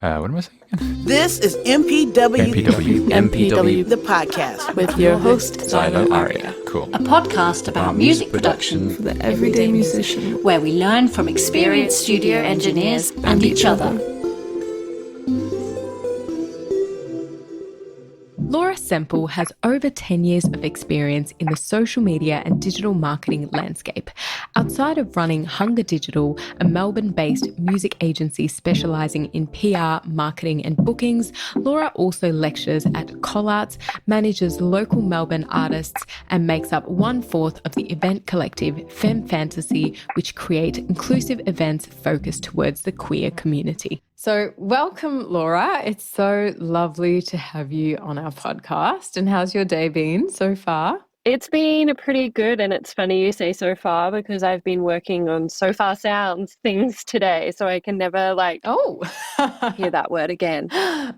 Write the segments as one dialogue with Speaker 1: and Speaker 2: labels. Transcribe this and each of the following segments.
Speaker 1: What am I saying again?
Speaker 2: This is MPW,
Speaker 1: MPW.
Speaker 2: the podcast
Speaker 3: with your host,
Speaker 1: Xylo Aria. Cool.
Speaker 3: a podcast about music production
Speaker 1: for
Speaker 3: for the everyday musician, where we learn from experienced studio engineers and each other.
Speaker 4: Laura Semple has over 10 years of experience in the social media and digital marketing landscape. Outside of running Hunger Digital, a Melbourne-based music agency specialising in PR, marketing and bookings, Laura also lectures at Collarts, manages local Melbourne artists and makes up 1/4 of the event collective Femme Fantasy, which create inclusive events focused towards the queer community. So welcome, Laura. It's so lovely to have you on our podcast. And how's your day been so far?
Speaker 5: It's been pretty good, and it's funny you say so far because I've been working on so far sounds things today, so I can never hear that word again.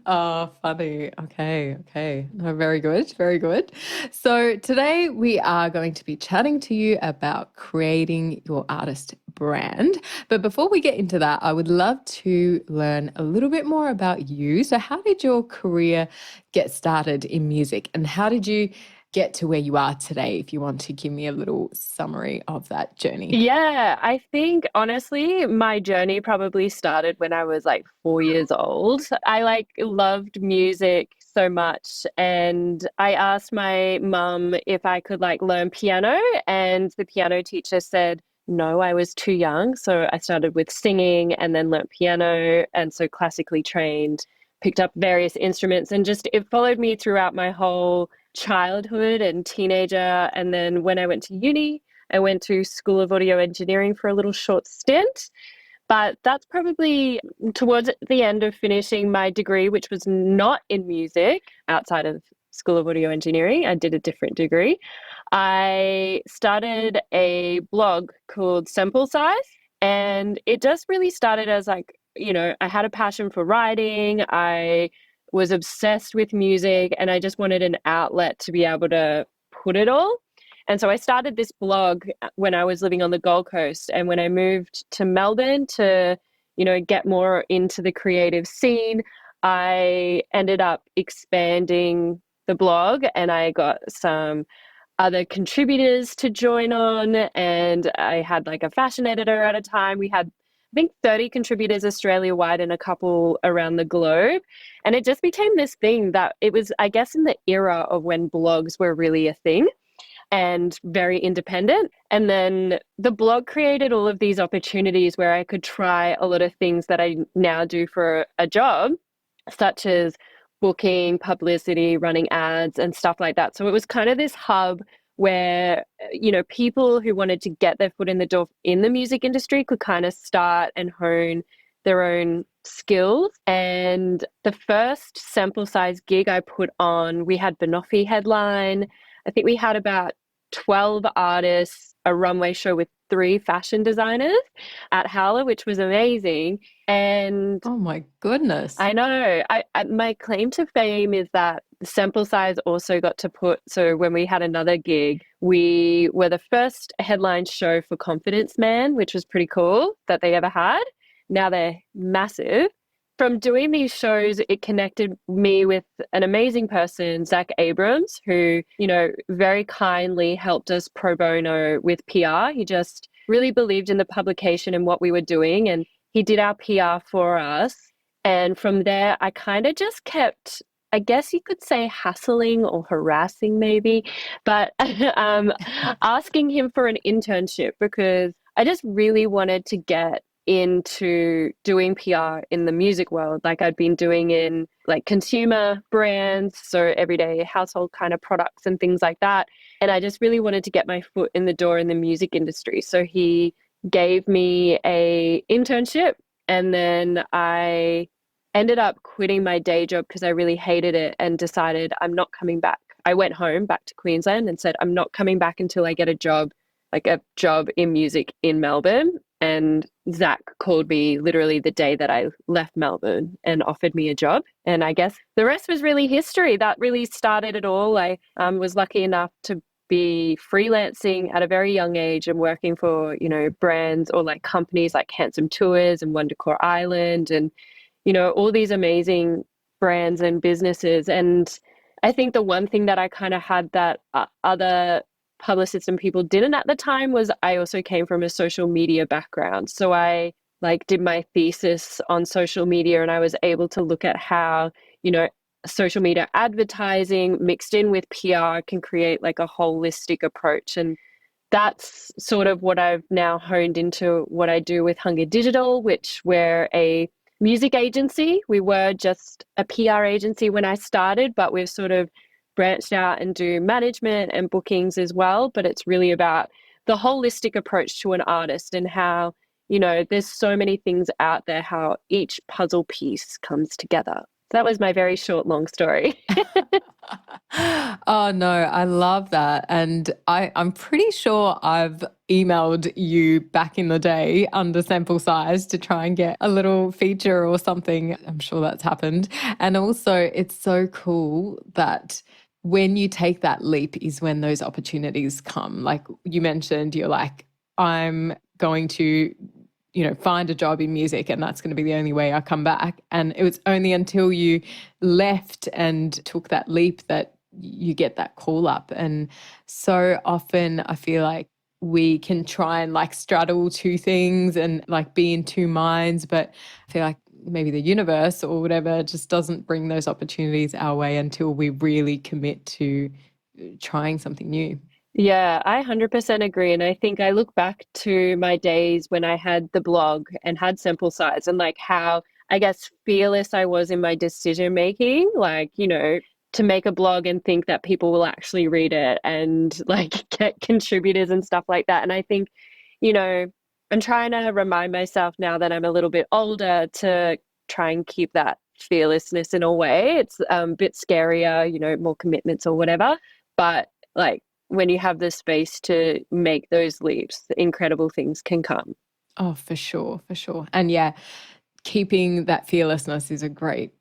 Speaker 4: Oh, funny. Okay. No, very good, very good. So today we are going to be chatting to you about creating your artist brand. But before we get into that, I would love to learn a little bit more about you. So how did your career get started in music, and how did you get to where you are today, if you want to give me a little summary of that journey?
Speaker 5: Yeah, I think honestly, my journey probably started when I was 4 years old. I loved music so much, and I asked my mum if I could learn piano, and the piano teacher said no, I was too young. So I started with singing and then learnt piano, and so classically trained, picked up various instruments, and just it followed me throughout my whole childhood and teenager. And then when I went to uni, I went to School of Audio Engineering for a little short stint. But that's probably towards the end of finishing my degree, which was not in music. Outside of School of Audio Engineering, I did a different degree. I started a blog called Semple, and it just really started as I had a passion for writing. I was obsessed with music, and I just wanted an outlet to be able to put it all. And so I started this blog when I was living on the Gold Coast. And when I moved to Melbourne to, get more into the creative scene, I ended up expanding the blog, and I got some other contributors to join on. And I had a fashion editor at a time. We had I think 30 contributors Australia-wide and a couple around the globe. And it just became this thing that it was, I guess, in the era of when blogs were really a thing and very independent. And then the blog created all of these opportunities where I could try a lot of things that I now do for a job, such as booking, publicity, running ads and stuff like that. So it was kind of this hub where, people who wanted to get their foot in the door in the music industry could kind of start and hone their own skills. And the first sample size gig I put on, we had Banoffee headline. I think we had about 12 artists, a runway show with 3 fashion designers at Howler, which was amazing. And
Speaker 4: oh my goodness.
Speaker 5: I know. I my claim to fame is that Sample Size also got to so when we had another gig, we were the first headline show for Confidence Man, which was pretty cool that they ever had. Now they're massive. From doing these shows, it connected me with an amazing person, Zach Abrams, who, very kindly helped us pro bono with PR. He just really believed in the publication and what we were doing, and he did our PR for us. And from there, I kind of just kept, I guess you could say, hassling or harassing maybe, but asking him for an internship because I just really wanted to get into doing PR in the music world, like I'd been doing in consumer brands, so everyday household kind of products and things like that. And I just really wanted to get my foot in the door in the music industry. So he gave me a internship, and then I ended up quitting my day job because I really hated it and decided I'm not coming back. I went home back to Queensland and said, I'm not coming back until I get a job in music in Melbourne. And Zach called me literally the day that I left Melbourne and offered me a job. And I guess the rest was really history. That really started it all. I was lucky enough to be freelancing at a very young age and working for, brands or companies like Handsome Tours and Wondercore Island. And, all these amazing brands and businesses. And I think the one thing that I kind of had that other publicists and people didn't at the time was I also came from a social media background. So I did my thesis on social media, and I was able to look at how, social media advertising mixed in with PR can create like a holistic approach. And that's sort of what I've now honed into what I do with Hunger Digital, which we're a music agency. We were just a PR agency when I started, but we've sort of branched out and do management and bookings as well. But it's really about the holistic approach to an artist and how, there's so many things out there, how each puzzle piece comes together. That was my very short, long story.
Speaker 4: Oh, no, I love that. And I'm pretty sure I've emailed you back in the day under sample size to try and get a little feature or something. I'm sure that's happened. And also, it's so cool that when you take that leap is when those opportunities come. Like you mentioned, you're like, I'm going to find a job in music and that's going to be the only way I come back. And it was only until you left and took that leap that you get that call up. And so often I feel like we can try and straddle two things and be in two minds, but I feel like maybe the universe or whatever just doesn't bring those opportunities our way until we really commit to trying something new.
Speaker 5: Yeah, I 100% agree. And I think I look back to my days when I had the blog and had sample size and how, I guess, fearless I was in my decision making, to make a blog and think that people will actually read it and get contributors and stuff like that. And I think, I'm trying to remind myself now that I'm a little bit older to try and keep that fearlessness in a way. It's a bit scarier, more commitments or whatever. But when you have the space to make those leaps, incredible things can come.
Speaker 4: Oh, for sure, for sure. And yeah, keeping that fearlessness is a great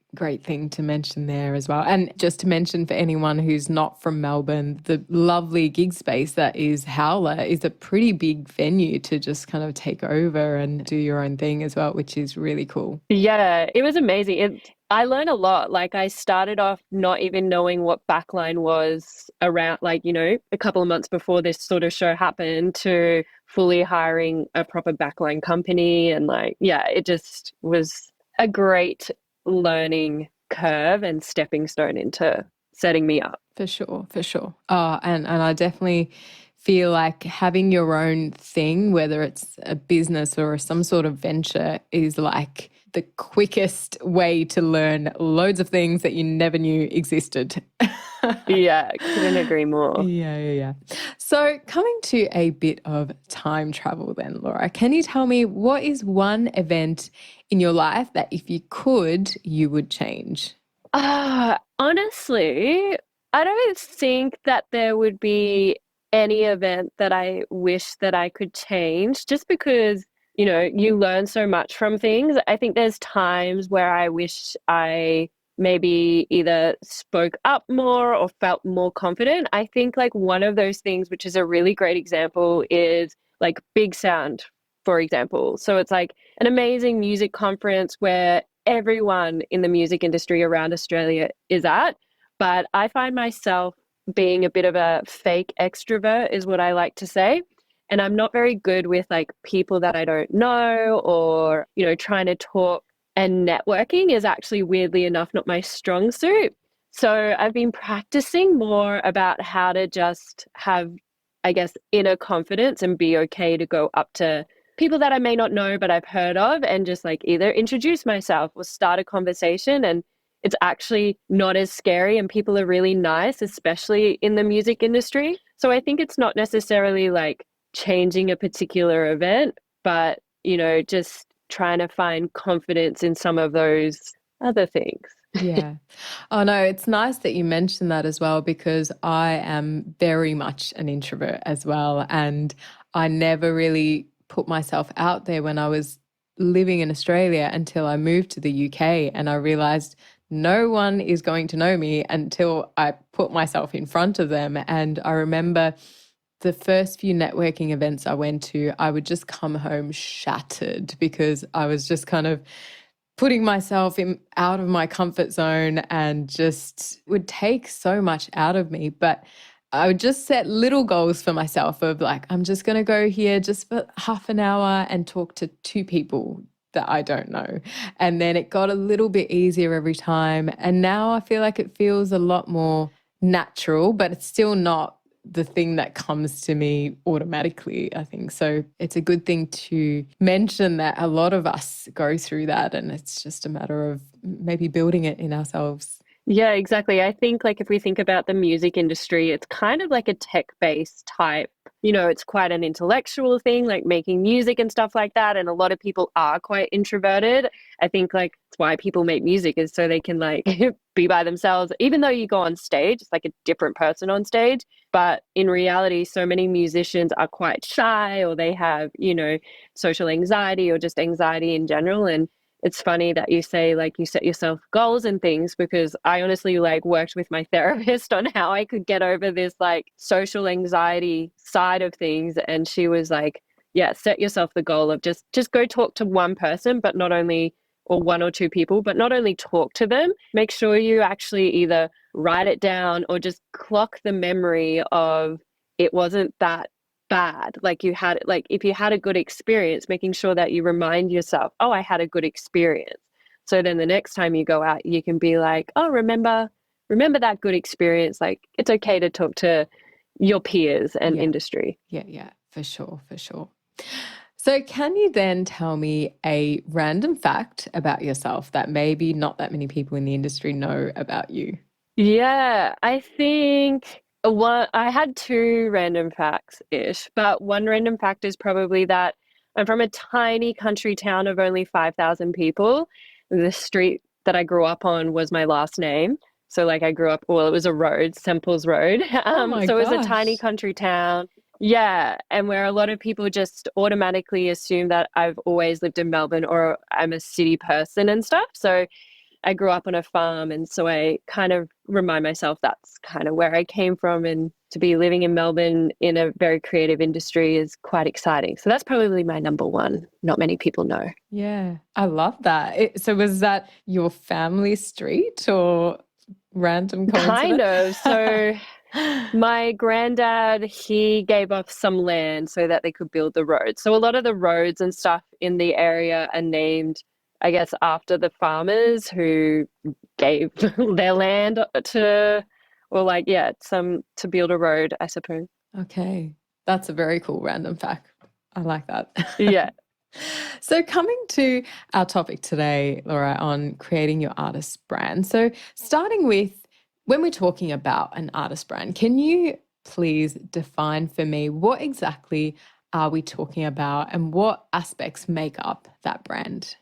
Speaker 4: thing to mention there as well. And just to mention for anyone who's not from Melbourne, the lovely gig space that is Howler is a pretty big venue to just kind of take over and do your own thing as well, which is really cool.
Speaker 5: Yeah, it was amazing. I learned a lot. I started off not even knowing what backline was around, a couple of months before this sort of show happened to fully hiring a proper backline company. And it just was a great learning curve and stepping stone into setting me up.
Speaker 4: For sure, for sure. Oh, and I definitely feel like having your own thing, whether it's a business or some sort of venture, is the quickest way to learn loads of things that you never knew existed.
Speaker 5: Yeah, couldn't agree more.
Speaker 4: Yeah. So coming to a bit of time travel then, Laura, can you tell me what is one event in your life that if you could, you would change?
Speaker 5: Honestly, I don't think that there would be any event that I wish that I could change, just because, you learn so much from things. I think there's times where I wish I maybe either spoke up more or felt more confident. I think one of those things, which is a really great example, is Big Sound, for example. So it's an amazing music conference where everyone in the music industry around Australia is at. But I find myself being a bit of a fake extrovert, is what I like to say. And I'm not very good with people that I don't know or, trying to talk, and networking is actually weirdly enough not my strong suit. So I've been practicing more about how to just have, I guess, inner confidence and be okay to go up to people that I may not know but I've heard of and just either introduce myself or start a conversation. And it's actually not as scary and people are really nice, especially in the music industry. So I think it's not necessarily changing a particular event, but, just trying to find confidence in some of those other things.
Speaker 4: Yeah. Oh, no, it's nice that you mentioned that as well, because I am very much an introvert as well. And I never really put myself out there when I was living in Australia until I moved to the UK, and I realized no one is going to know me until I put myself in front of them. And I remember the first few networking events I went to, I would just come home shattered because I was just kind of putting myself out of my comfort zone and just would take so much out of me. But I would just set little goals for myself of like, I'm just going to go here just for half an hour and talk to 2 people that I don't know. And then it got a little bit easier every time. And now I feel like it feels a lot more natural, but it's still not the thing that comes to me automatically, I think. So it's a good thing to mention that a lot of us go through that, and it's just a matter of maybe building it in ourselves.
Speaker 5: Yeah, exactly. I think like if we think about the music industry, it's kind of like a tech-based type, it's quite an intellectual thing, like making music and stuff like that. And a lot of people are quite introverted. I think like it's why people make music is so they can like be by themselves. Even though you go on stage, it's like a different person on stage. But in reality, so many musicians are quite shy, or they have, social anxiety or just anxiety in general. And it's funny that you say like you set yourself goals and things, because I honestly like worked with my therapist on how I could get over this like social anxiety side of things. And she was like, yeah, set yourself the goal of just go talk to one person, but not only, or 1 or 2 people, but not only talk to them, make sure you actually either write it down or just clock the memory of it wasn't that bad. Like you had, like if you had a good experience, making sure that you remind yourself, oh, I had a good experience. So then the next time you go out, you can be like, oh, remember that good experience. Like it's okay to talk to your peers and industry.
Speaker 4: Yeah, for sure. So can you then tell me a random fact about yourself that maybe not that many people in the industry know about you?
Speaker 5: Yeah, I think I had 2 random facts-ish, but one random fact is probably that I'm from a tiny country town of only 5,000 people. The street that I grew up on was my last name. So like I grew up, well, it was a road, Semple's Road.
Speaker 4: Oh my
Speaker 5: So it was a
Speaker 4: gosh.
Speaker 5: tiny country town. Yeah, and where a lot of people just automatically assume that I've always lived in Melbourne or I'm a city person and stuff. So I grew up on a farm, and so I kind of remind myself that's kind of where I came from, and to be living in Melbourne in a very creative industry is quite exciting. So that's probably my number one. Not many people know.
Speaker 4: Yeah, I love that. So was that your family street or random coincidence?
Speaker 5: Kind of. So my granddad, he gave us some land so that they could build the road. So a lot of the roads and stuff in the area are named, I guess, after the farmers who gave their land to, or like, yeah, to build a road, I suppose.
Speaker 4: Okay, that's a very cool random fact. I like that.
Speaker 5: Yeah.
Speaker 4: So coming to our topic today, Laura, on creating your artist brand. So starting with, when we're talking about an artist brand, can you please define for me what exactly are we talking about and what aspects make up that brand?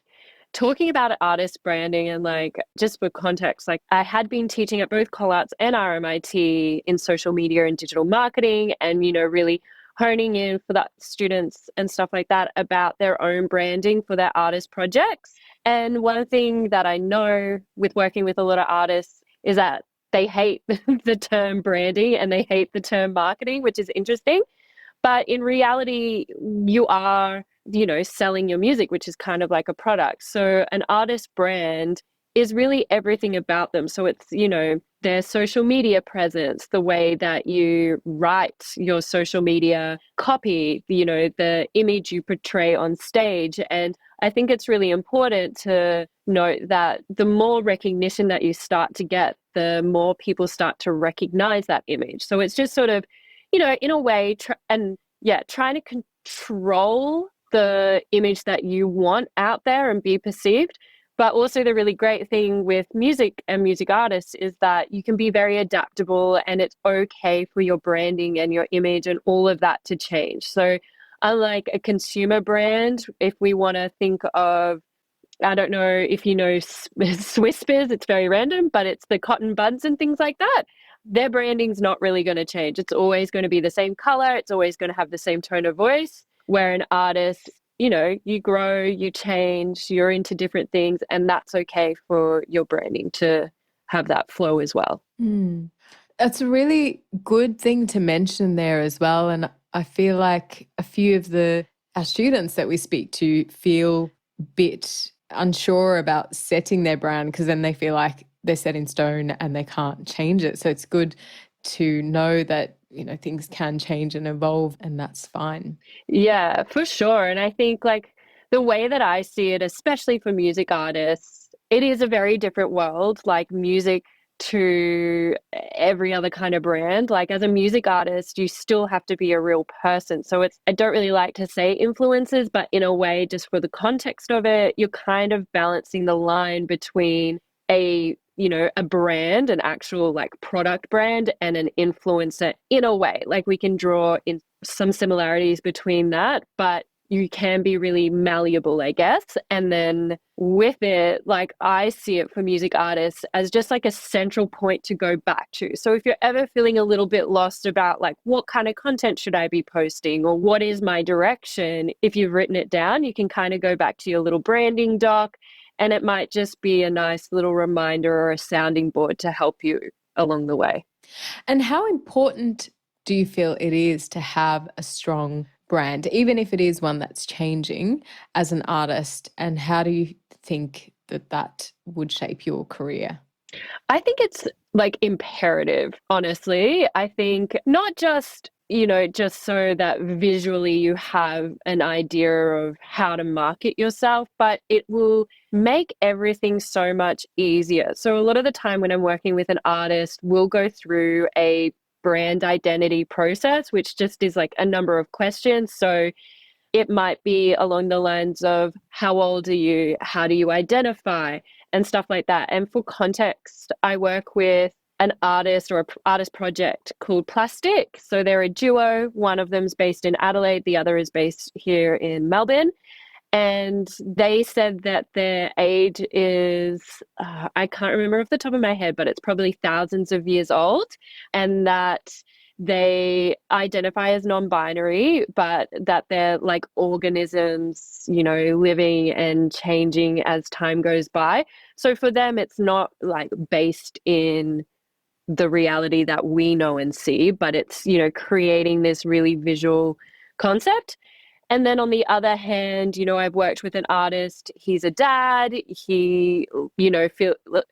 Speaker 5: Talking about artist branding, and like just for context, like I had been teaching at both Collarts and RMIT in social media and digital marketing, and really honing in for that students and stuff like that about their own branding for their artist projects. And one thing that I know with working with a lot of artists is that they hate the term branding and they hate the term marketing, which is interesting. But in reality, you are, selling your music, which is kind of like a product. So an artist brand is really everything about them. So it's, their social media presence, the way that you write your social media copy, the image you portray on stage. And I think it's really important to note that the more recognition that you start to get, the more people start to recognize that image. So it's just sort of, in a way, trying to control the image that you want out there and be perceived. But also the really great thing with music and music artists is that you can be very adaptable, and it's okay for your branding and your image and all of that to change. So unlike a consumer brand, if we want to think of, I don't know if you know Swispers, it's very random, but it's the cotton buds and things like that. Their branding's not really going to change. It's always going to be the same color. It's always going to have the same tone of voice. Where an artist, you grow, you change, you're into different things, and that's okay for your branding to have that flow as well.
Speaker 4: That's a really good thing to mention there as well. And I feel like a few of our students that we speak to feel a bit unsure about setting their brand because then they feel like they're set in stone and they can't change it. So it's good to know that, you know, things can change and evolve, and that's fine.
Speaker 5: Yeah, for sure. And I think like the way that I see it, especially for music artists, it is a very different world, like music to every other kind of brand. Like as a music artist, you still have to be a real person. So it's, I don't really like to say influencers, but in a way, just for the context of it, you're kind of balancing the line between a, you know, a brand, an actual like product brand, and an influencer in a way. Like we can draw in some similarities between that, but you can be really malleable, I guess. And then with it, like I see it for music artists as just like a central point to go back to. So if you're ever feeling a little bit lost about like what kind of content should I be posting or what is my direction, if you've written it down, you can kind of go back to your little branding doc, and it might just be a nice little reminder or a sounding board to help you along the way.
Speaker 4: And how important do you feel it is to have a strong brand, even if it is one that's changing as an artist? And how do you think that that would shape your career?
Speaker 5: I think it's like imperative, honestly. I think not just, you know, just so that visually you have an idea of how to market yourself, but it will make everything so much easier. So a lot of the time when I'm working with an artist, we'll go through a brand identity process, which just is like a number of questions. So it might be along the lines of how old are you? How do you identify? And stuff like that. And for context, I work with an artist or an artist project called Plastic. So they're a duo. One of them's based in Adelaide. The other is based here in Melbourne. And they said that their age is, I can't remember off the top of my head, but it's probably thousands of years old. And that they identify as non-binary, but that they're like organisms, you know, living and changing as time goes by. So for them, it's not like based in the reality that we know and see, but it's, you know, creating this really visual concept. And then on the other hand, you know, I've worked with an artist, he's a dad, he, you know,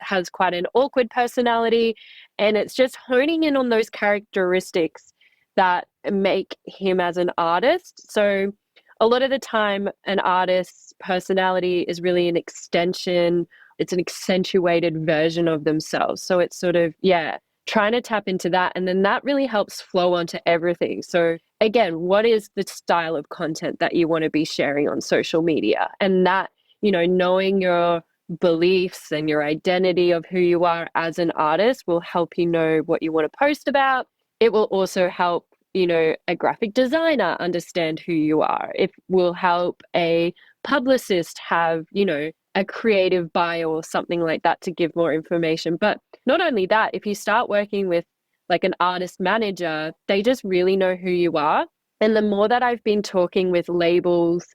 Speaker 5: has quite an awkward personality, and it's just honing in on those characteristics that make him as an artist. So a lot of the time, an artist's personality is really an extension, it's an accentuated version of themselves. So it's sort of, yeah, trying to tap into that. And then that really helps flow onto everything. So again, what is the style of content that you want to be sharing on social media? And that, you know, knowing your beliefs and your identity of who you are as an artist will help you know what you want to post about. It will also help, you know, a graphic designer understand who you are. It will help a publicist have, you know, a creative bio or something like that to give more information. But not only that, if you start working with like an artist manager, they just really know who you are. And the more that I've been talking with labels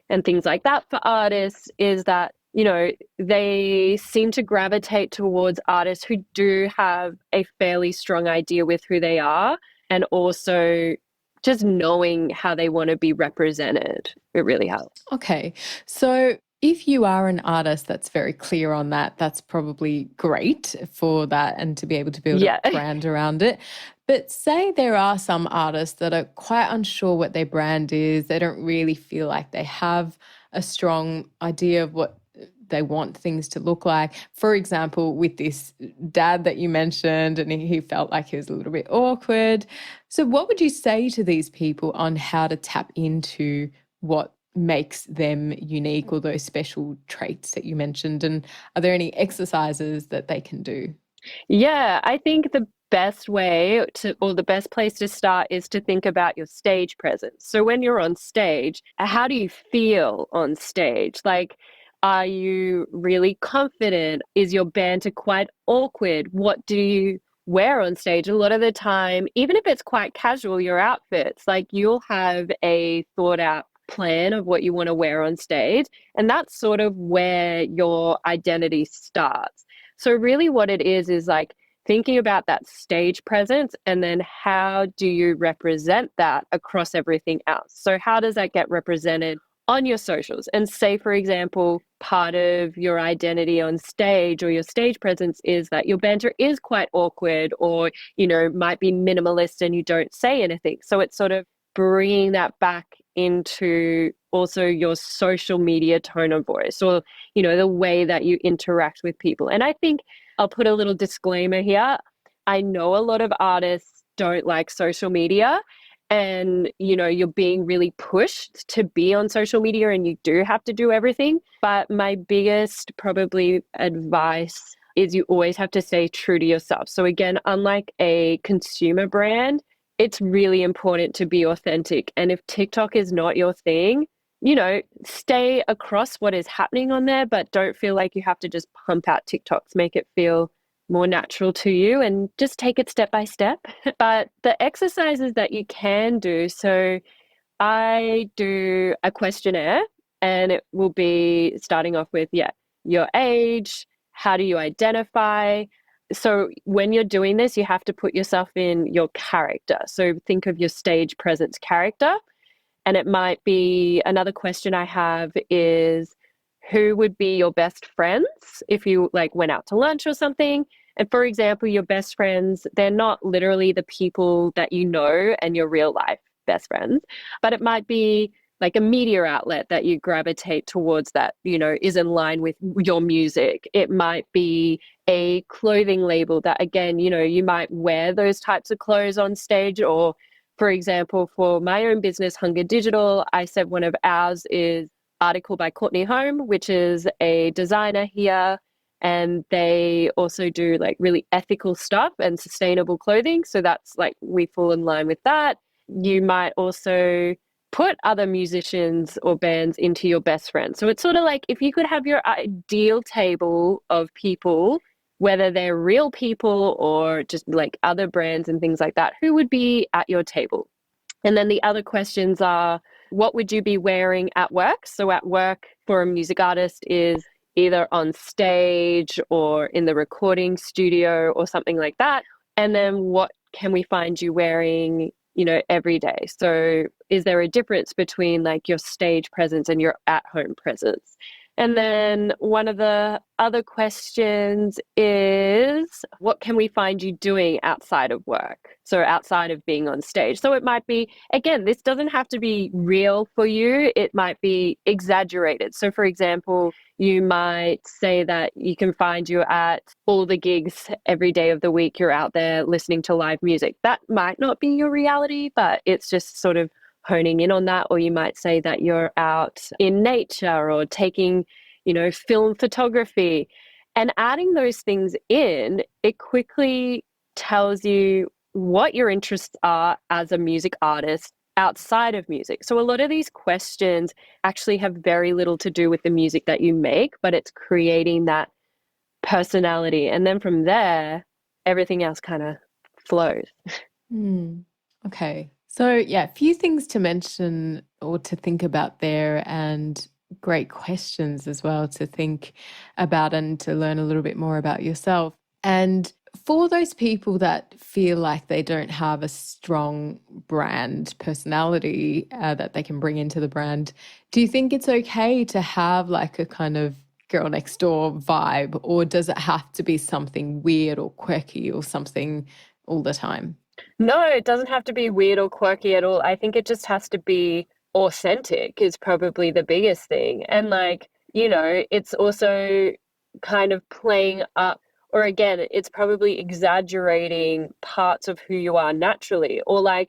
Speaker 5: and things like that for artists is that, you know, they seem to gravitate towards artists who do have a fairly strong idea with who they are, and also just knowing how they want to be represented. It really helps.
Speaker 4: Okay. So if you are an artist that's very clear on that, that's probably great for that and to be able to build a brand around it. But say there are some artists that are quite unsure what their brand is. They don't really feel like they have a strong idea of what they want things to look like. For example, with this dad that you mentioned, and he felt like he was a little bit awkward. So what would you say to these people on how to tap into what makes them unique or those special traits that you mentioned? And are there any exercises that they can do?
Speaker 5: Yeah, I think the best way to, or the best place to start is to think about your stage presence. So when you're on stage, how do you feel on stage? Like, are you really confident? Is your banter quite awkward? What do you wear on stage? A lot of the time, even if it's quite casual, your outfits, like you'll have a thought out plan of what you want to wear on stage. And that's sort of where your identity starts. So really what it is like thinking about that stage presence, and then how do you represent that across everything else? So how does that get represented on your socials. And say, for example, part of your identity on stage or your stage presence is that your banter is quite awkward or, might be minimalist and you don't say anything. So it's sort of bringing that back into also your social media tone of voice or, the way that you interact with people. And I think I'll put a little disclaimer here. I know a lot of artists don't like social media and, you're being really pushed to be on social media and you do have to do everything. But my biggest probably advice is you always have to stay true to yourself. So again, unlike a consumer brand, it's really important to be authentic. And if TikTok is not your thing, stay across what is happening on there, but don't feel like you have to just pump out TikToks. Make it feel more natural to you and just take it step by step. But the exercises that you can do, so I do a questionnaire and it will be starting off with, your age, how do you identify? So when you're doing this, you have to put yourself in your character. So think of your stage presence character. And it might be, another question I have is, who would be your best friends if you went out to lunch or something? And for example, your best friends, they're not literally the people that you know and your real life best friends, but it might be like a media outlet that you gravitate towards that, is in line with your music. It might be a clothing label that, again, you might wear those types of clothes on stage. Or for example, for my own business, Hunger Digital, I said one of ours is Article by Courtney Home, which is a designer here. And they also do really ethical stuff and sustainable clothing. So that's we fall in line with that. You might also put other musicians or bands into your best friends. So it's sort of if you could have your ideal table of people, whether they're real people or just other brands and things like that, who would be at your table? And then the other questions are, what would you be wearing at work? So at work for a music artist is either on stage or in the recording studio or something like that. And then what can we find you wearing, every day? So is there a difference between your stage presence and your at-home presence? And then one of the other questions is, what can we find you doing outside of work? So outside of being on stage. So it might be, again, this doesn't have to be real for you. It might be exaggerated. So for example, you might say that you can find you at all the gigs every day of the week. You're out there listening to live music. That might not be your reality, but it's just sort of honing in on that. Or you might say that you're out in nature or taking, film photography, and adding those things in. It quickly tells you what your interests are as a music artist outside of music. So a lot of these questions actually have very little to do with the music that you make, but it's creating that personality. And then from there, everything else kind of flows.
Speaker 4: Okay. So a few things to mention or to think about there, and great questions as well to think about and to learn a little bit more about yourself. And for those people that feel like they don't have a strong brand personality that they can bring into the brand, do you think it's okay to have a kind of girl next door vibe, or does it have to be something weird or quirky or something all the time?
Speaker 5: No, it doesn't have to be weird or quirky at all. I think it just has to be authentic is probably the biggest thing. And it's also kind of playing up, or again, it's probably exaggerating parts of who you are naturally. Or I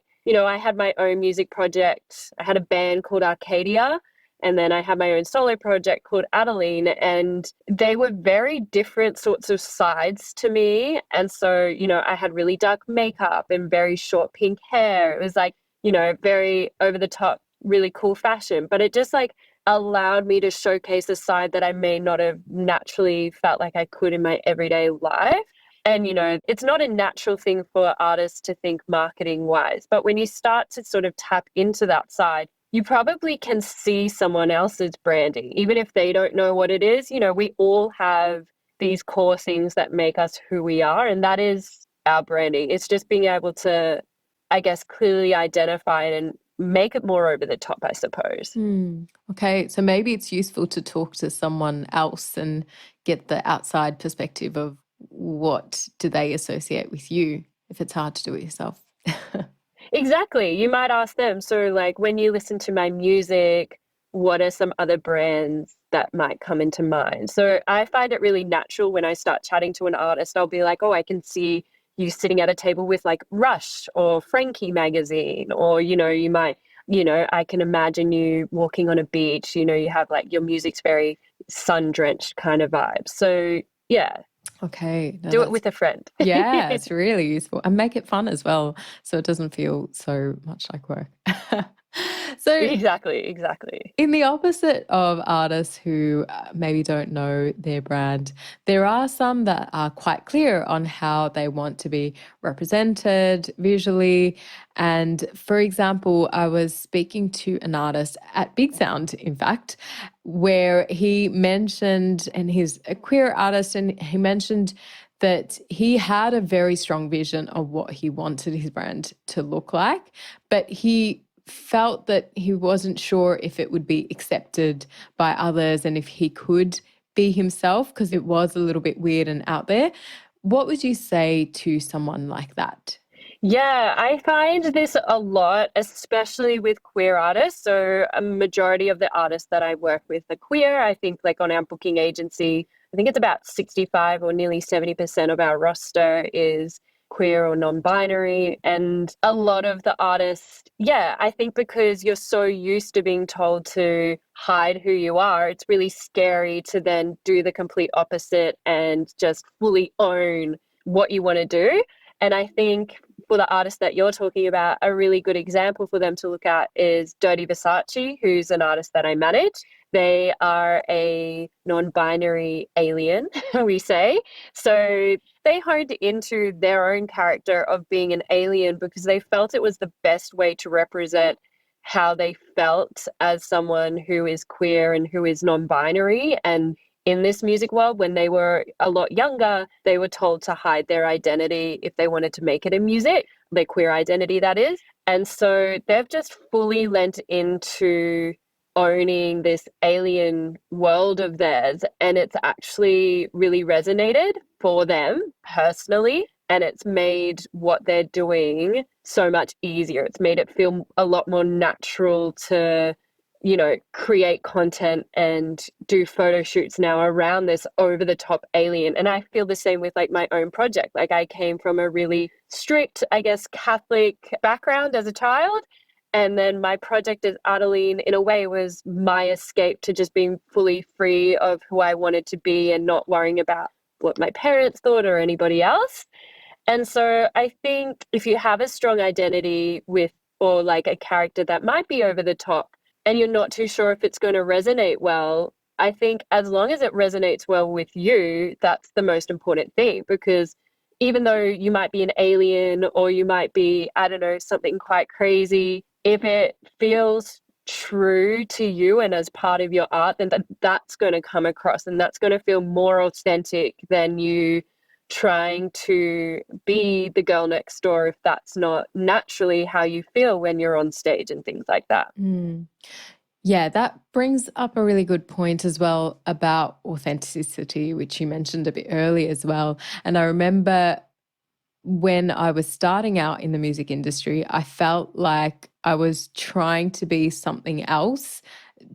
Speaker 5: had my own music project. I had a band called Arcadia, and then I had my own solo project called Adeline, and they were very different sorts of sides to me. And so, I had really dark makeup and very short pink hair. It was very over the top, really cool fashion, but it just allowed me to showcase a side that I may not have naturally felt like I could in my everyday life. And, it's not a natural thing for artists to think marketing wise, but when you start to sort of tap into that side, you probably can see someone else's branding, even if they don't know what it is. We all have these core things that make us who we are, and that is our branding. It's just being able to, I guess, clearly identify it and make it more over the top, I suppose.
Speaker 4: Okay, so maybe it's useful to talk to someone else and get the outside perspective of what do they associate with you if it's hard to do it yourself.
Speaker 5: Exactly. You might ask them, so like when you listen to my music, what are some other brands that might come into mind? So I find it really natural when I start chatting to an artist, I'll be like, oh, I can see you sitting at a table with like Rush or Frankie magazine, or, you might, I can imagine you walking on a beach, you have like your music's very sun-drenched kind of vibe. So yeah,
Speaker 4: Okay. No,
Speaker 5: do it with a friend.
Speaker 4: yeah, it's really useful. And make it fun as well, so it doesn't feel so much like work. So
Speaker 5: Exactly.
Speaker 4: in the opposite of artists who maybe don't know their brand, there are some that are quite clear on how they want to be represented visually. And for example, I was speaking to an artist at Big Sound, in fact, where he mentioned, and he's a queer artist, and he mentioned that he had a very strong vision of what he wanted his brand to look like, but he felt that he wasn't sure if it would be accepted by others and if he could be himself because it was a little bit weird and out there. What would you say to someone like that?
Speaker 5: Yeah, I find this a lot, especially with queer artists. So a majority of the artists that I work with are queer. I think like on our booking agency, I think it's about 65 or nearly 70% of our roster is queer or non-binary. And a lot of the artists, yeah, I think because you're so used to being told to hide who you are, it's really scary to then do the complete opposite and just fully own what you want to do. And I think for the artist that you're talking about, a really good example for them to look at is Dirty Versace, who's an artist that I manage. They are a non-binary alien, we say. So they honed into their own character of being an alien because they felt it was the best way to represent how they felt as someone who is queer and who is non-binary. And in this music world, when they were a lot younger, they were told to hide their identity if they wanted to make it in music, their queer identity, that is. And so they've just fully lent into owning this alien world of theirs. And it's actually really resonated for them personally. And it's made what they're doing so much easier. It's made it feel a lot more natural to create content and do photo shoots now around this over the top alien. And I feel the same with like my own project. Like I came from a really strict, I guess, Catholic background as a child. And then my project as Adeline, in a way, was my escape to just being fully free of who I wanted to be and not worrying about what my parents thought or anybody else. And so I think if you have a strong identity with, or like a character that might be over the top, and you're not too sure if it's going to resonate well, I think as long as it resonates well with you, that's the most important thing. Because even though you might be an alien or you might be, I don't know, something quite crazy, if it feels true to you and as part of your art, then that's going to come across and that's going to feel more authentic than you trying to be the girl next door if that's not naturally how you feel when you're on stage and things like that.
Speaker 4: Yeah, that brings up a really good point as well about authenticity, which you mentioned a bit earlier as well. And I remember when I was starting out in the music industry, I felt like I was trying to be something else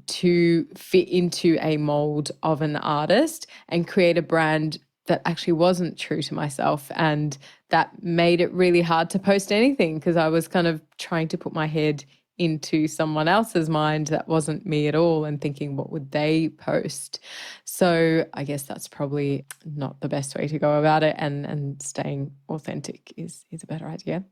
Speaker 4: to fit into a mold of an artist and create a brand that actually wasn't true to myself. And that made it really hard to post anything because I was kind of trying to put my head into someone else's mind that wasn't me at all and thinking, what would they post? So I guess that's probably not the best way to go about it, and staying authentic is a better idea.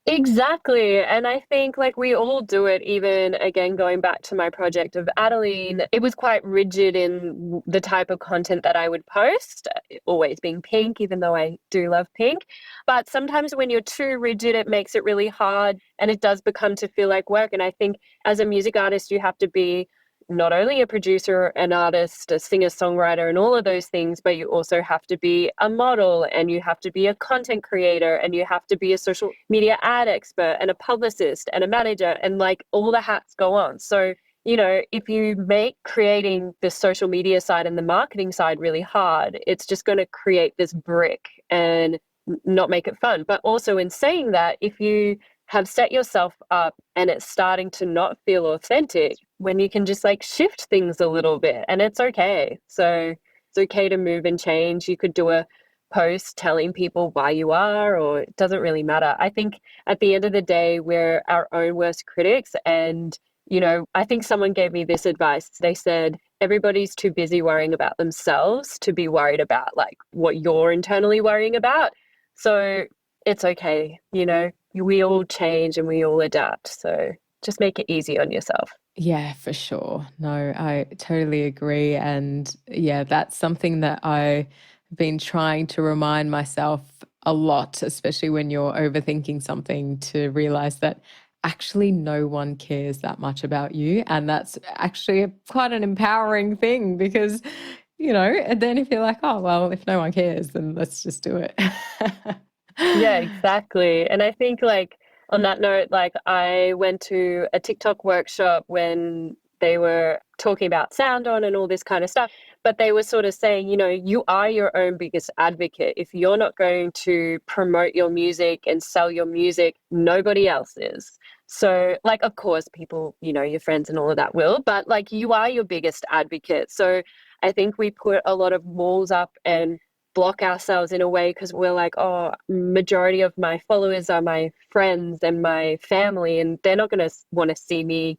Speaker 5: Exactly. And I think like we all do it, even again, going back to my project of Adeline, it was quite rigid in the type of content that I would post, always being pink, even though I do love pink. But sometimes when you're too rigid, it makes it really hard and it does become to feel like work. And I think as a music artist, you have to be not only a producer, an artist, a singer-songwriter, and all of those things, but you also have to be a model, and you have to be a content creator, and you have to be a social media ad expert and a publicist and a manager, and like all the hats go on. So, you know, if you make creating the social media side and the marketing side really hard, it's just going to create this brick and not make it fun. But also in saying that, if you have set yourself up and it's starting to not feel authentic, when you can just like shift things a little bit, and it's okay. So it's okay to move and change. You could do a post telling people why you are, or it doesn't really matter. I think at the end of the day, we're our own worst critics. And, you know, I think someone gave me this advice. They said, everybody's too busy worrying about themselves to be worried about like what you're internally worrying about. So it's okay, you know, we all change and we all adapt. So just make it easy on yourself.
Speaker 4: Yeah, for sure. No, I totally agree. And yeah, that's something that I've been trying to remind myself a lot, especially when you're overthinking something, to realize that actually no one cares that much about you. And that's actually quite an empowering thing because, you know, and then if you're like, oh, well, if no one cares, then let's just do it.
Speaker 5: Yeah, exactly. And I think like on that note, like I went to a TikTok workshop when they were talking about sound on and all this kind of stuff, but they were sort of saying, you know, you are your own biggest advocate. If you're not going to promote your music and sell your music, nobody else is. So like, of course, people, you know, your friends and all of that will, but like you are your biggest advocate. So I think we put a lot of walls up and block ourselves in a way because we're like, oh, majority of my followers are my friends and my family, and they're not going to want to see me,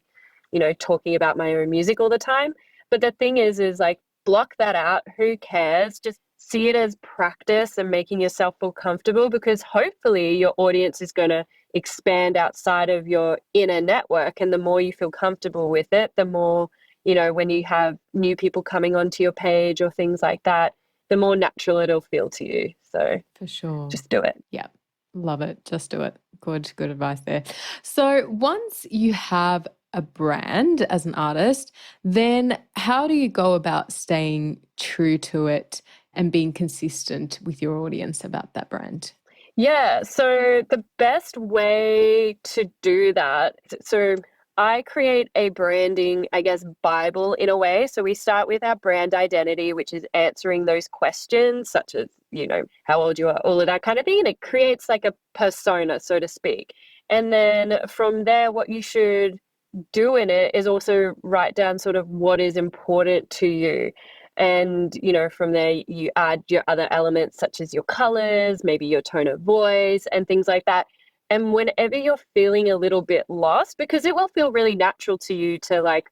Speaker 5: you know, talking about my own music all the time. But the thing is like, block that out. Who cares? Just see it as practice and making yourself feel comfortable, because hopefully your audience is going to expand outside of your inner network. And the more you feel comfortable with it, the more, you know, when you have new people coming onto your page or things like that, the more natural it'll feel to you. So
Speaker 4: for sure.
Speaker 5: just do it.
Speaker 4: Yeah. Love it. Just do it. Good advice there. So once you have a brand as an artist, then how do you go about staying true to it and being consistent with your audience about that brand?
Speaker 5: Yeah, so the best way to do that, so I create a branding, I guess, Bible in a way. So we start with our brand identity, which is answering those questions such as, you know, how old you are, all of that kind of thing. And it creates like a persona, so to speak. And then from there, what you should do in it is also write down sort of what is important to you. And, you know, from there, you add your other elements such as your colors, maybe your tone of voice and things like that. And whenever you're feeling a little bit lost, because it will feel really natural to you to like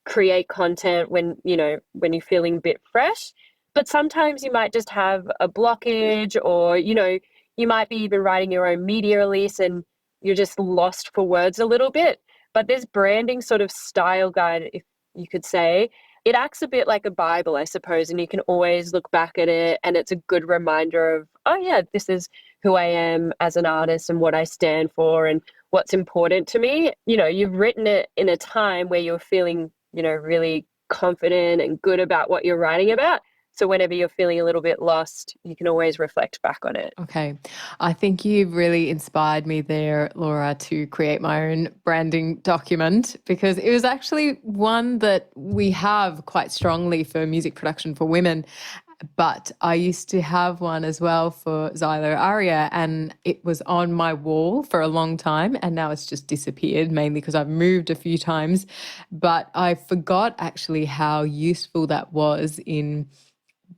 Speaker 5: create content when, you know, when you're feeling a bit fresh, but sometimes you might just have a blockage, or, you know, you might be even writing your own media release and you're just lost for words a little bit. But this branding sort of style guide, if you could say, it acts a bit like a Bible, I suppose, and you can always look back at it and it's a good reminder of, oh yeah, this is who I am as an artist and what I stand for and what's important to me. You know, you've written it in a time where you're feeling, you know, really confident and good about what you're writing about. So whenever you're feeling a little bit lost, you can always reflect back on it.
Speaker 4: Okay. I think you've really inspired me there, Laura, to create my own branding document, because it was actually one that we have quite strongly for music production for women. But I used to have one as well for Xylo Aria, and it was on my wall for a long time, and now it's just disappeared, mainly because I've moved a few times. But I forgot actually how useful that was in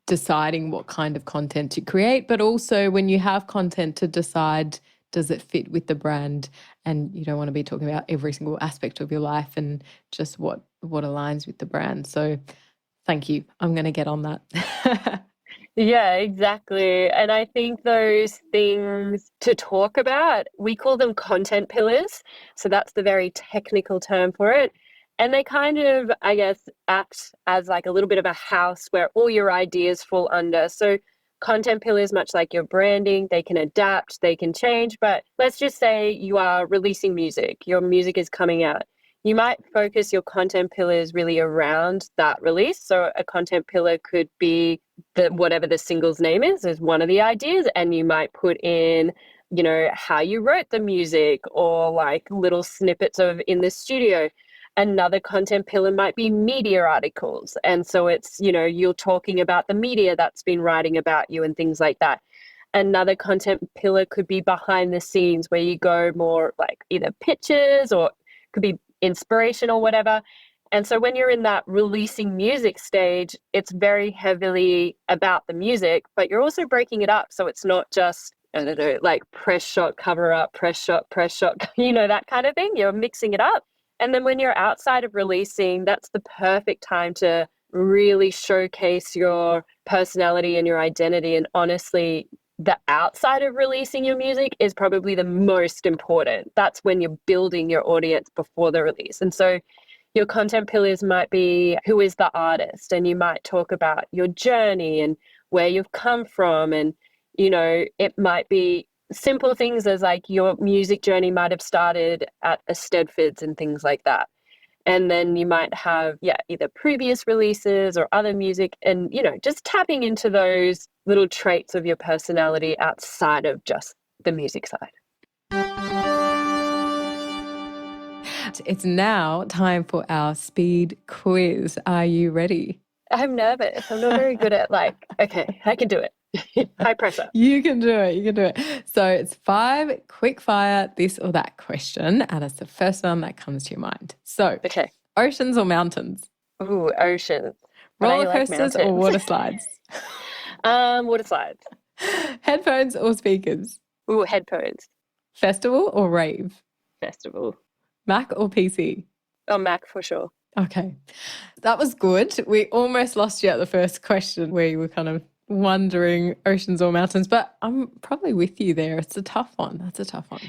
Speaker 4: deciding what kind of content to create, but also when you have content to decide, does it fit with the brand? And you don't want to be talking about every single aspect of your life and just what aligns with the brand. So thank you. I'm going to get on that.
Speaker 5: Yeah, exactly. And I think those things to talk about, we call them content pillars. So that's the very technical term for it. And they kind of, I guess, act as like a little bit of a house where all your ideas fall under. So content pillars, much like your branding, they can adapt, they can change. But let's just say you are releasing music, your music is coming out. you might focus your content pillars really around that release. So a content pillar could be whatever the single's name is one of the ideas, and you might put in, you know, how you wrote the music or like little snippets of in the studio. Another content pillar might be media articles. And so it's, you know, you're talking about the media that's been writing about you and things like that. Another content pillar could be behind the scenes, where you go more like either pictures or could be inspiration or whatever. And so when you're in that releasing music stage, it's very heavily about the music, but you're also breaking it up. So it's not just, I don't know, like press shot, cover up, press shot, you know, that kind of thing. You're mixing it up. And then when you're outside of releasing, that's the perfect time to really showcase your personality and your identity. And honestly, the outside of releasing your music is probably the most important. That's when you're building your audience before the release. And so your content pillars might be, who is the artist? And you might talk about your journey and where you've come from. And, you know, it might be simple things as like your music journey might have started at a Stedfords and things like that. And then you might have, either previous releases or other music, and, you know, just tapping into those little traits of your personality outside of just the music side.
Speaker 4: It's now time for our speed quiz. Are you ready?
Speaker 5: I'm nervous. I'm not very good at okay, I can do it. High pressure.
Speaker 4: You can do it. You can do it. So it's 5 quick fire this or that question, and it's the first one that comes to your mind. So,
Speaker 5: okay,
Speaker 4: oceans or mountains?
Speaker 5: Ooh, oceans.
Speaker 4: Roller coasters or water slides?
Speaker 5: Water slides.
Speaker 4: Headphones or speakers?
Speaker 5: Ooh, headphones.
Speaker 4: Festival or rave?
Speaker 5: Festival.
Speaker 4: Mac or PC?
Speaker 5: Oh, Mac for sure.
Speaker 4: Okay. That was good. We almost lost you at the first question where you were kind of wondering oceans or mountains, but I'm probably with you there. It's a tough one. That's a tough one.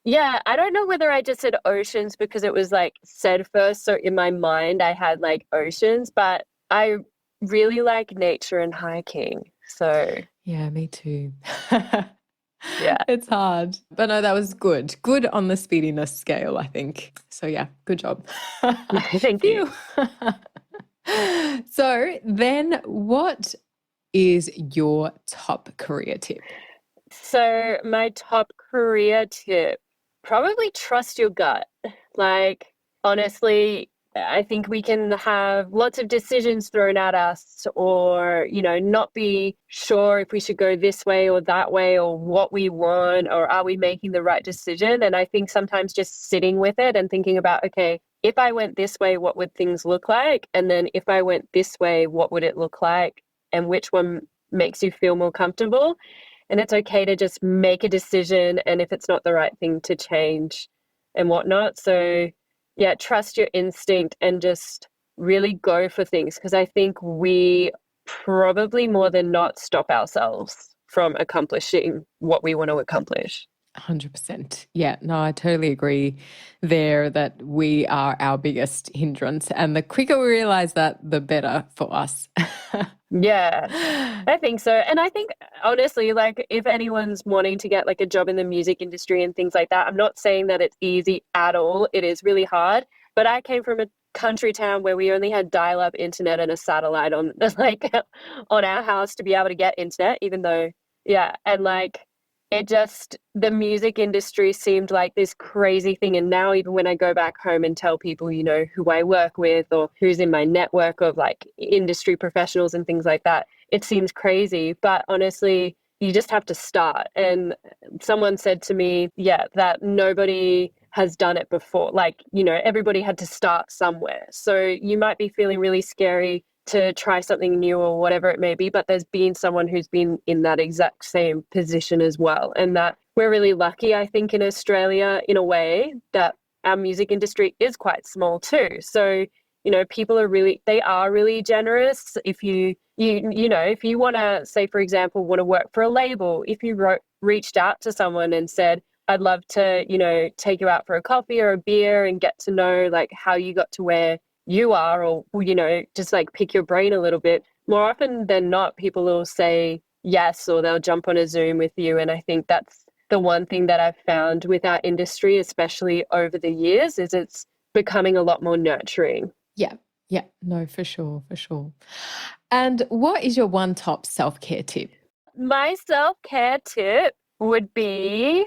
Speaker 5: Yeah, I don't know whether I just said oceans because it was like said first. So in my mind, I had like oceans, but I really like nature and hiking. So
Speaker 4: yeah, me too.
Speaker 5: Yeah.
Speaker 4: It's hard. But no, that was good. Good on the speediness scale, I think. So yeah, good job.
Speaker 5: Thank you.
Speaker 4: So then what is your top career tip?
Speaker 5: So my top career tip, probably trust your gut. Like, honestly, I think we can have lots of decisions thrown at us, or, you know, not be sure if we should go this way or that way, or what we want, or are we making the right decision? And I think sometimes just sitting with it and thinking about, okay, if I went this way, what would things look like? And then if I went this way, what would it look like? And which one makes you feel more comfortable? And it's okay to just make a decision, and if it's not the right thing, to change and whatnot. So yeah, trust your instinct and just really go for things, because I think we probably more than not stop ourselves from accomplishing what we want to accomplish.
Speaker 4: 100%. Yeah, no, I totally agree there that we are our biggest hindrance, and the quicker we realize that, the better for us.
Speaker 5: Yeah, I think so. And I think, honestly, like, if anyone's wanting to get like a job in the music industry and things like that, I'm not saying that it's easy at all. It is really hard. But I came from a country town where we only had dial-up internet and a satellite on like on our house to be able to get internet, even though, and like, it just, the music industry seemed like this crazy thing. And now even when I go back home and tell people, you know, who I work with or who's in my network of like industry professionals and things like that, it seems crazy. But honestly, you just have to start. And someone said to me, that nobody has done it before. Like, you know, everybody had to start somewhere. So you might be feeling really scary to try something new or whatever it may be, but there's been someone who's been in that exact same position as well. And that we're really lucky, I think, in Australia, in a way, that our music industry is quite small too. So, you know, people are really generous. If you know, if you want to, say, for example, want to work for a label, if you reached out to someone and said, I'd love to, you know, take you out for a coffee or a beer and get to know like how you got to where you are, or, you know, just like pick your brain a little bit, more often than not, people will say yes, or they'll jump on a Zoom with you. And I think that's the one thing that I've found with our industry, especially over the years, is it's becoming a lot more nurturing.
Speaker 4: Yeah. Yeah. No, for sure. For sure. And what is your one top self-care tip?
Speaker 5: My self-care tip would be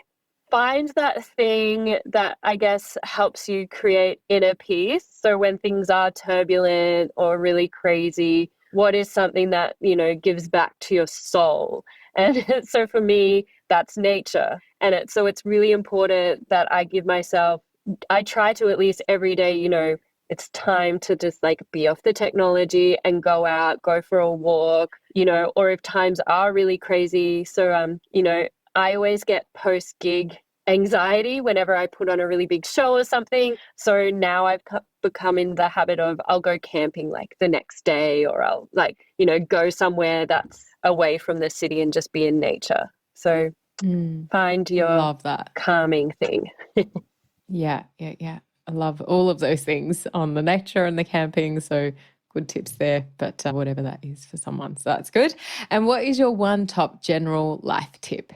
Speaker 5: find that thing that I guess helps you create inner peace. So when things are turbulent or really crazy, what is something that, gives back to your soul? And so for me, that's nature. And it's really important that I try to at least every day, it's time to just like be off the technology and go out, go for a walk, or if times are really crazy. So, I always get post-gig anxiety whenever I put on a really big show or something. So now I've become in the habit of I'll go camping like the next day, or I'll go somewhere that's away from the city and just be in nature. So find your
Speaker 4: Love that.
Speaker 5: calming thing.
Speaker 4: Yeah. I love all of those things on the nature and the camping. So good tips there, but whatever that is for someone. So that's good. And what is your one top general life tip?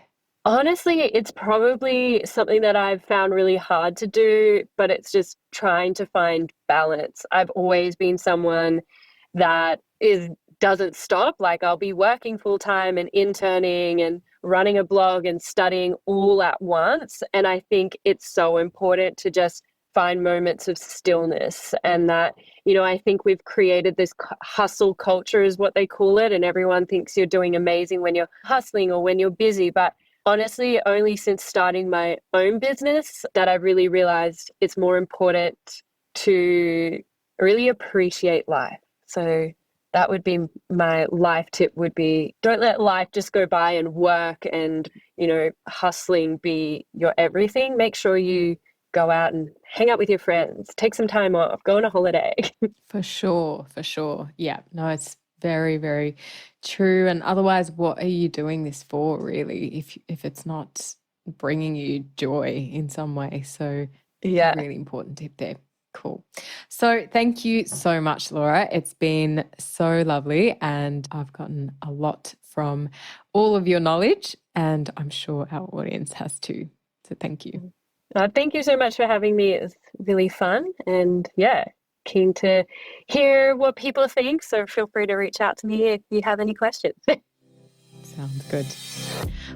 Speaker 5: Honestly, it's probably something that I've found really hard to do, but it's just trying to find balance. I've always been someone that doesn't stop. Like I'll be working full time and interning and running a blog and studying all at once. And I think it's so important to just find moments of stillness, and that, I think we've created this hustle culture is what they call it. And everyone thinks you're doing amazing when you're hustling or when you're busy. But honestly, only since starting my own business that I really realized it's more important to really appreciate life. So that would be my life tip would be don't let life just go by and work and, hustling be your everything. Make sure you go out and hang out with your friends, take some time off, go on a holiday.
Speaker 4: For sure. Yeah, no, it's very, very true. And otherwise, what are you doing this for, really, if it's not bringing you joy in some way? So
Speaker 5: Yeah.
Speaker 4: really important tip there. Cool. So thank you so much, Laura. It's been so lovely, and I've gotten a lot from all of your knowledge, and I'm sure our audience has too. So thank you.
Speaker 5: Thank you so much for having me. It was really fun, and keen to hear what people think. So feel free to reach out to me if you have any questions.
Speaker 4: Sounds good.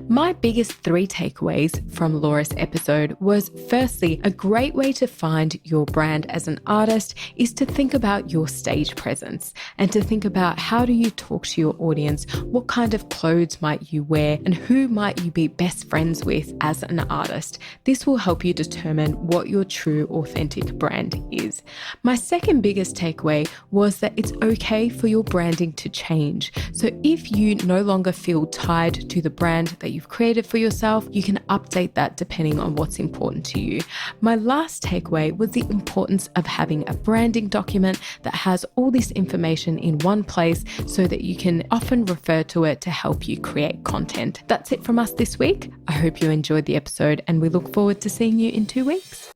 Speaker 4: My biggest 3 takeaways from Laura's episode was, firstly, a great way to find your brand as an artist is to think about your stage presence and to think about how do you talk to your audience, what kind of clothes might you wear, and who might you be best friends with as an artist. This will help you determine what your true, authentic brand is. My second biggest takeaway was that it's okay for your branding to change. So if you no longer feel tied to the brand that you've created for yourself, you can update that depending on what's important to you. My last takeaway was the importance of having a branding document that has all this information in one place so that you can often refer to it to help you create content. That's it from us this week. I hope you enjoyed the episode, and we look forward to seeing you in 2 weeks.